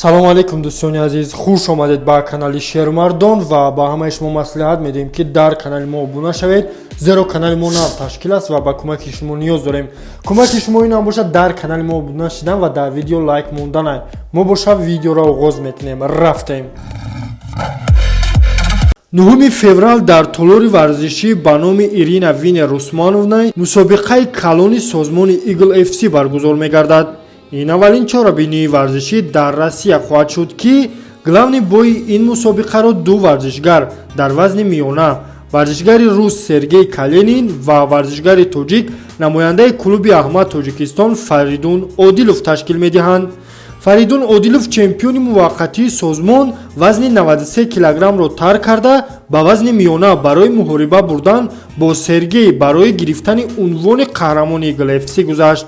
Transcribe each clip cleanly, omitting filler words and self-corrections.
салому алейкум дӯстони азиз, хуш омадед ба канали Шермардон ва ба ҳамаи шумо маслиҳат медиҳем ки дар канали мо обуна шавед, зеро канали мо нав ташкил аст ва ба кӯмаки шумо ниёз дорем. Кӯмаки шумо ин ҳам бошад дар канали мо обуна шидан ва дар видео лайк мондан. Мо боша видеоро оғоз мекунем. Рафтем. 9 феврал дар толори варзишӣ ба номи Ирина Винер Усмановна мусобиқаи калони созмони Eagle FC баргузор мегардад. ин аввалин чорабинии варзишӣ дар Россия хоҳад шуд ки главни бои ин мусобиқаро ду варзишгар дар вазни миёна, варзишгари рус Сергей Каленин ва варзишгари тоҷик намояндаи клуби Аҳмад Тоҷикистон Фаридун Одилов ташкил медиҳанд. Фаридун Одилов чемпиони муваққатии созмон вазни 93 килограммро тарк карда ба вазни миёна барои муҳориба бурдан бо Сергей барои гирифтани унвони қаҳрамони Eagle FC гузашт.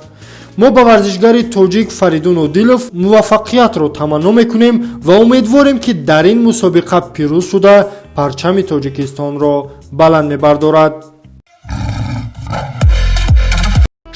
мо ба варзишгари тоҷик Фаридун Одилов муваффақиятро таманно мекунем ва умедворем ки дар ин мусобиқа пирӯз шуда парчами Тоҷикистонро баланд мебардорад.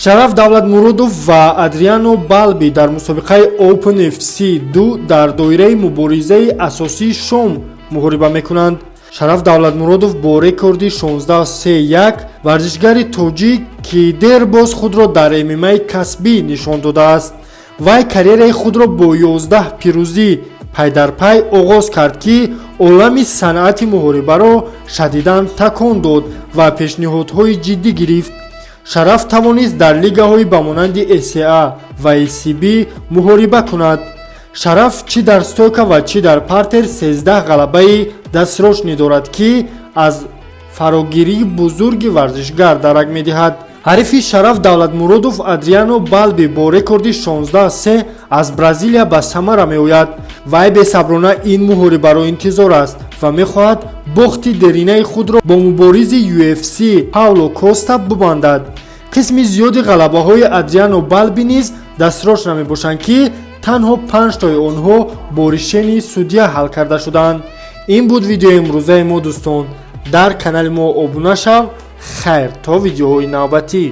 Шараф Давлатмуродов ва Адриано Балби дар мусобиқаи Open FC 2 дар доираи муборизаи асосии шом муҳориба мекунанд. Шараф Давлатмуродов бо рекорди 16-3-1 варзишгари тоҷик ки дербоз худро дар ММА касбӣ нишон додааст. Вай карьераи худро бо 11 пирӯзӣ пайдарпай оғоз кард ки олами санъати муҳорибаро шадидан такон дод ва пешниҳодҳои ҷиддӣ гирифт. Шараф тавонист дар лигаҳои ба монанди SCA ва ECB муҳориба кунад. Шараф чӣ дар стойка ва чӣ дар партер 13 ғалабаи дастрошнӣ дорад ки аз фарогирии бузурги варзишгар дарак медиҳад. ҳарифи Шараф Давлатмуродов Адриано Балби бо рекорди 16-3 аз Бразилия ба самара меояд. вай бесаброна ин муҳорибаро интизор аст ва мехоҳад бохти деринаи худро бо муборизи UFC Пауло Коста бубандад. қисми зиёди ғалабаҳои Адриано Балби низ дастрошна мебошанд ки танҳо 5-тои онҳо бо решении судя ҳал карда шуданд. ин буд видеои имрӯзаи мо дӯстон. дар канали мо обуна шав. хайр то видеоҳои навбатӣ.